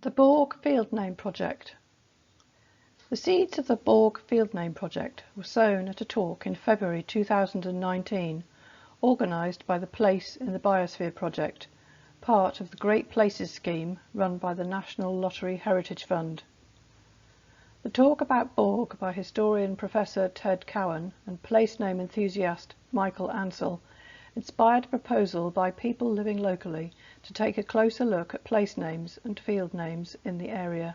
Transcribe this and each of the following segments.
The Borg Field Name Project. The seeds of the Borg Field Name Project were sown at a talk in February 2019, organised by the Place in the Biosphere Project, part of the Great Places scheme run by the National Lottery Heritage Fund. The talk about Borg by historian Professor Ted Cowan and place name enthusiast Michael Ansell inspired a proposal by people living locally to take a closer look at place names and field names in the area.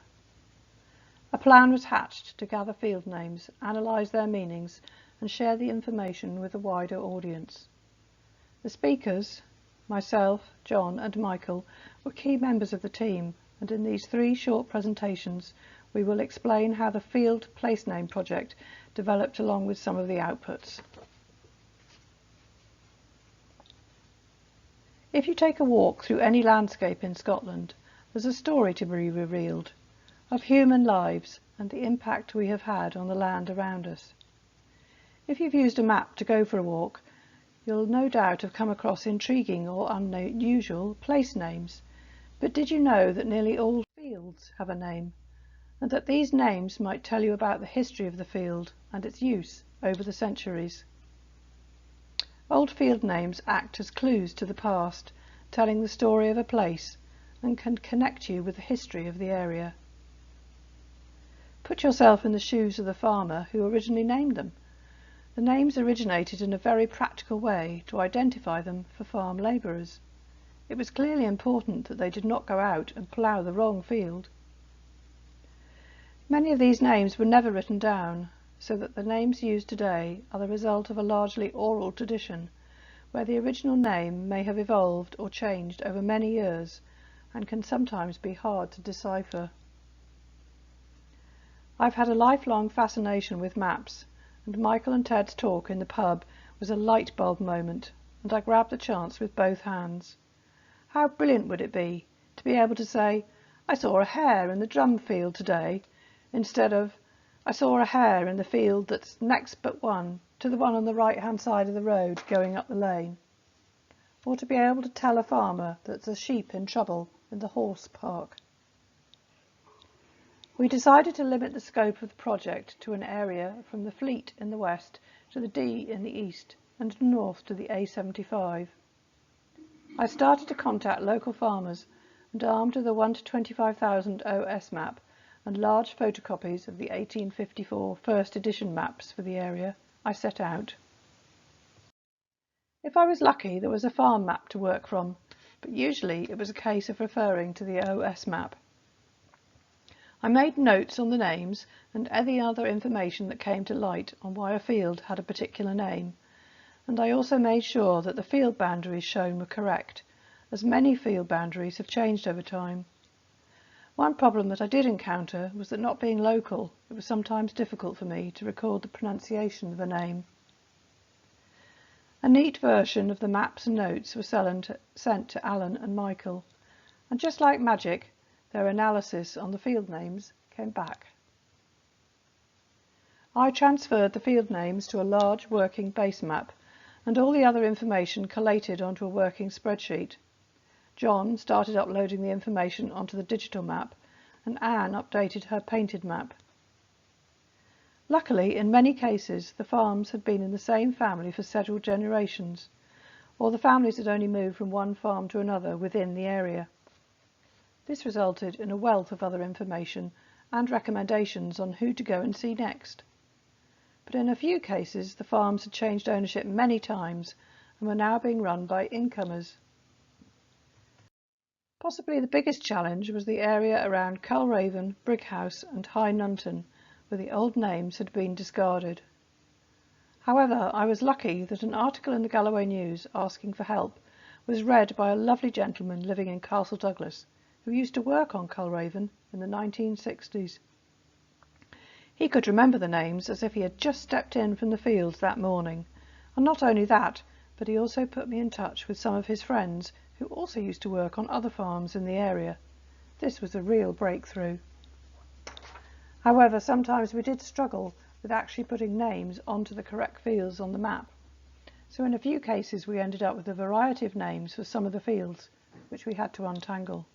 A plan was hatched to gather field names, analyse their meanings and share the information with a wider audience. The speakers, myself, John and Michael, were key members of the team, and in these 3 short presentations we will explain how the Field Place Name Project developed along with some of the outputs. If you take a walk through any landscape in Scotland, there's a story to be revealed of human lives and the impact we have had on the land around us. If you've used a map to go for a walk, you'll no doubt have come across intriguing or unusual place names. But did you know that nearly all fields have a name, and that these names might tell you about the history of the field and its use over the centuries? Old field names act as clues to the past, telling the story of a place, and can connect you with the history of the area. Put yourself in the shoes of the farmer who originally named them. The names originated in a very practical way to identify them for farm labourers. It was clearly important that they did not go out and plough the wrong field. Many of these names were never written down, so that the names used today are the result of a largely oral tradition, where the original name may have evolved or changed over many years and can sometimes be hard to decipher. I've had a lifelong fascination with maps, and Michael and Ted's talk in the pub was a light bulb moment, and I grabbed the chance with both hands. How brilliant would it be to be able to say, "I saw a hare in the drum field today," instead of, "I saw a hare in the field that's next but one to the one on the right-hand side of the road going up the lane," or to be able to tell a farmer that there's a sheep in trouble in the horse park. We decided to limit the scope of the project to an area from the Fleet in the west to the Dee in the east and north to the A75. I started to contact local farmers, and armed with a 1:25,000 OS map and large photocopies of the 1854 first edition maps for the area, I set out. If I was lucky, there was a farm map to work from, but usually it was a case of referring to the OS map. I made notes on the names and any other information that came to light on why a field had a particular name, and I also made sure that the field boundaries shown were correct, as many field boundaries have changed over time. One problem that I did encounter was that, not being local, it was sometimes difficult for me to record the pronunciation of a name. A neat version of the maps and notes was sent to Alan and Michael, and just like magic, their analysis on the field names came back. I transferred the field names to a large working base map and all the other information collated onto a working spreadsheet. John started uploading the information onto the digital map, and Anne updated her painted map. Luckily, in many cases, the farms had been in the same family for several generations, or the families had only moved from one farm to another within the area. This resulted in a wealth of other information and recommendations on who to go and see next. But in a few cases, the farms had changed ownership many times and were now being run by incomers. Possibly the biggest challenge was the area around Culraven, Brighouse and High Nunton, where the old names had been discarded. However, I was lucky that an article in the Galloway News asking for help was read by a lovely gentleman living in Castle Douglas, who used to work on Culraven in the 1960s. He could remember the names as if he had just stepped in from the fields that morning, and not only that, but he also put me in touch with some of his friends who also used to work on other farms in the area. This was a real breakthrough. However, sometimes we did struggle with actually putting names onto the correct fields on the map, so in a few cases we ended up with a variety of names for some of the fields, which we had to untangle.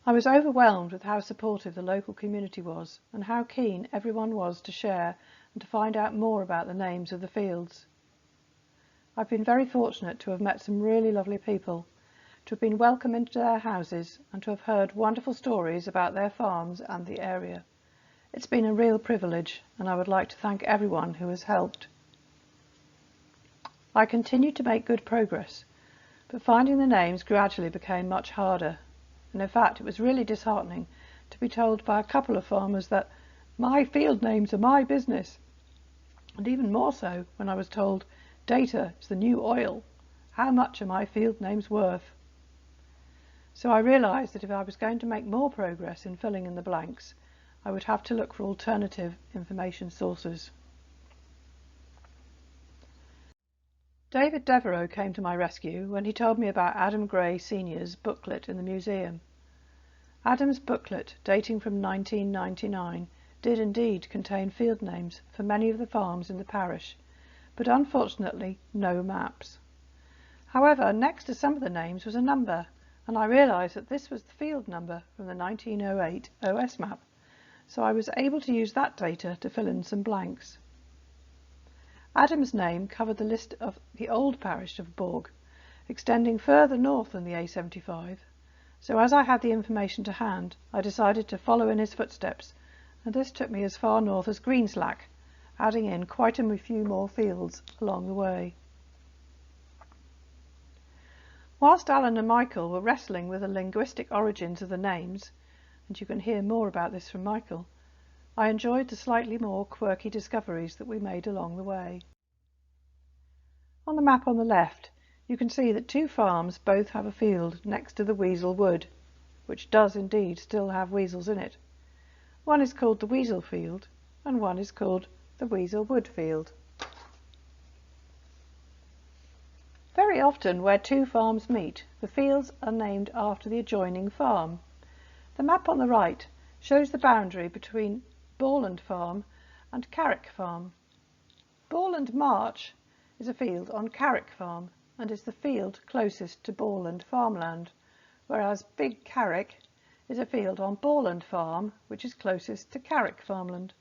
I was overwhelmed with how supportive the local community was and how keen everyone was to share and to find out more about the names of the fields. I've been very fortunate to have met some really lovely people, to have been welcomed into their houses and to have heard wonderful stories about their farms and the area. It's been a real privilege, and I would like to thank everyone who has helped. I continued to make good progress, but finding the names gradually became much harder, and in fact it was really disheartening to be told by a couple of farmers that my field names are my business, and even more so when I was told data is the new oil. How much are my field names worth? So I realised that if I was going to make more progress in filling in the blanks, I would have to look for alternative information sources. David Devereux came to my rescue when he told me about Adam Gray Sr.'s booklet in the museum. Adam's booklet, dating from 1999, did indeed contain field names for many of the farms in the parish, but unfortunately no maps. However, next to some of the names was a number, and I realised that this was the field number from the 1908 OS map, so I was able to use that data to fill in some blanks. Adam's name covered the list of the old parish of Bourg, extending further north than the A75, so as I had the information to hand, I decided to follow in his footsteps, and this took me as far north as Greenslack, adding in quite a few more fields along the way. Whilst Alan and Michael were wrestling with the linguistic origins of the names, and you can hear more about this from Michael, I enjoyed the slightly more quirky discoveries that we made along the way. On the map on the left, you can see that two farms both have a field next to the Weasel Wood, which does indeed still have weasels in it. One is called the Weasel Field, and one is called the Weasel Wood Field. Very often where two farms meet, the fields are named after the adjoining farm. The map on the right shows the boundary between Borland Farm and Carrick Farm. Borland March is a field on Carrick Farm and is the field closest to Borland farmland, whereas Big Carrick is a field on Borland Farm which is closest to Carrick farmland.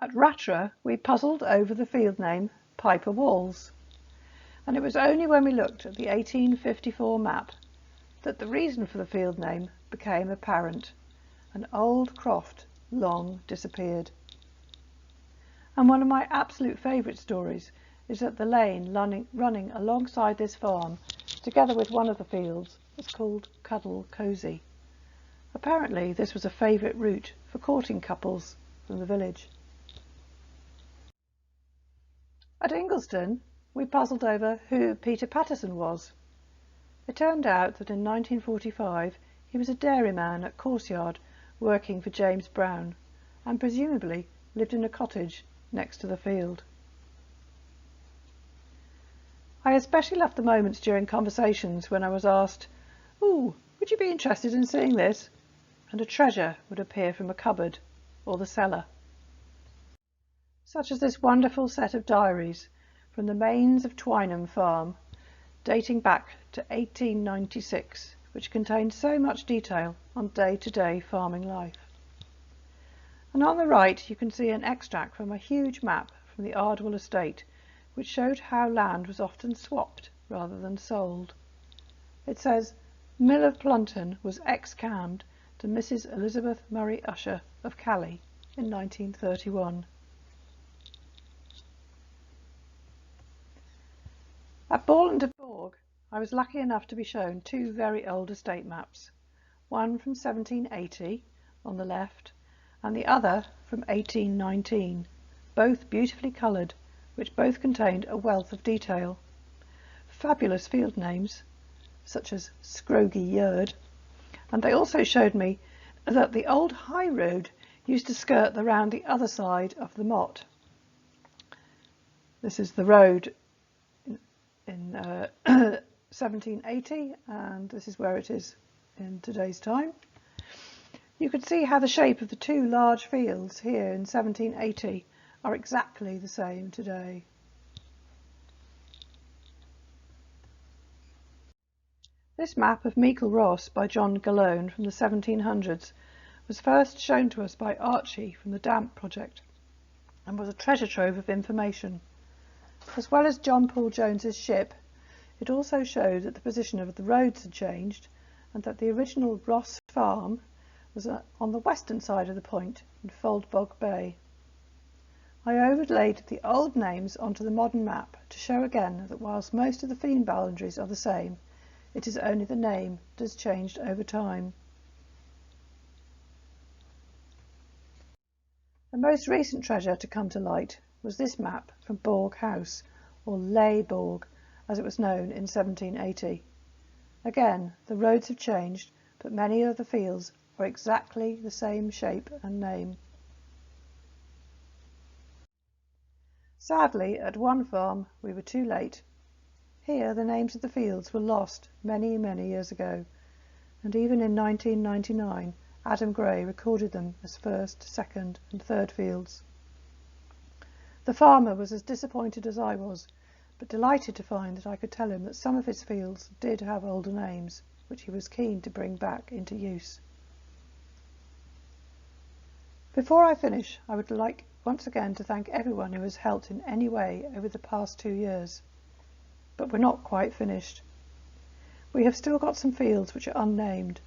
At Rattray we puzzled over the field name Piper Walls, and it was only when we looked at the 1854 map that the reason for the field name became apparent. An old croft long disappeared. And one of my absolute favourite stories is that the lane running alongside this farm, together with one of the fields, was called Cuddle Cosy. Apparently this was a favourite route for courting couples from the village. At Ingleston we puzzled over who Peter Patterson was. It turned out that in 1945 he was a dairyman at Coursyard working for James Brown, and presumably lived in a cottage next to the field. I especially loved the moments during conversations when I was asked, "Ooh, would you be interested in seeing this?" and a treasure would appear from a cupboard or the cellar. Such as this wonderful set of diaries from the Mains of Twynham farm, dating back to 1896, which contains so much detail on day-to-day farming life. And on the right you can see an extract from a huge map from the Ardwell estate, which showed how land was often swapped rather than sold. It says, "Mill of Plunton was ex-cammed to Mrs. Elizabeth Murray Usher of Cally in 1931. At Borland of Bourg, I was lucky enough to be shown two very old estate maps, one from 1780 on the left and the other from 1819, both beautifully coloured, which both contained a wealth of detail. Fabulous field names, such as Scrogie Yerd, and they also showed me that the old high road used to skirt around the other side of the motte. This is the road in 1780, and this is where it is in today's time. You can see how the shape of the two large fields here in 1780 are exactly the same today. This map of Meikle Ross by John Gallone from the 1700s was first shown to us by Archie from the Damp Project and was a treasure trove of information. As well as John Paul Jones's ship, it also showed that the position of the roads had changed and that the original Ross farm was on the western side of the point in Foldbog Bay. I overlaid the old names onto the modern map to show again that whilst most of the theme boundaries are the same, it is only the name that has changed over time. The most recent treasure to come to light was this map from Borg House, or Ley Borg, as it was known in 1780. Again, the roads have changed, but many of the fields are exactly the same shape and name. Sadly, at one farm we were too late. Here the names of the fields were lost many, many years ago, and even in 1999 Adam Gray recorded them as first, second and third fields. The farmer was as disappointed as I was, but delighted to find that I could tell him that some of his fields did have older names, which he was keen to bring back into use. Before I finish, I would like once again to thank everyone who has helped in any way over the past 2 years. But we're not quite finished. We have still got some fields which are unnamed.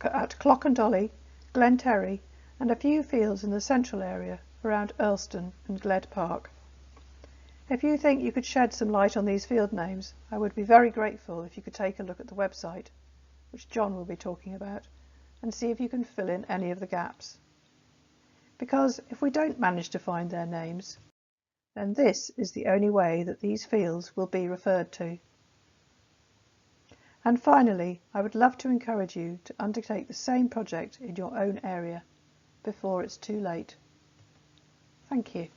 At Clockandolly, Glenterry and a few fields in the central area around Earlston and Gled Park. If you think you could shed some light on these field names, I would be very grateful if you could take a look at the website, which John will be talking about, and see if you can fill in any of the gaps. Because if we don't manage to find their names, then this is the only way that these fields will be referred to. And finally, I would love to encourage you to undertake the same project in your own area before it's too late. Thank you.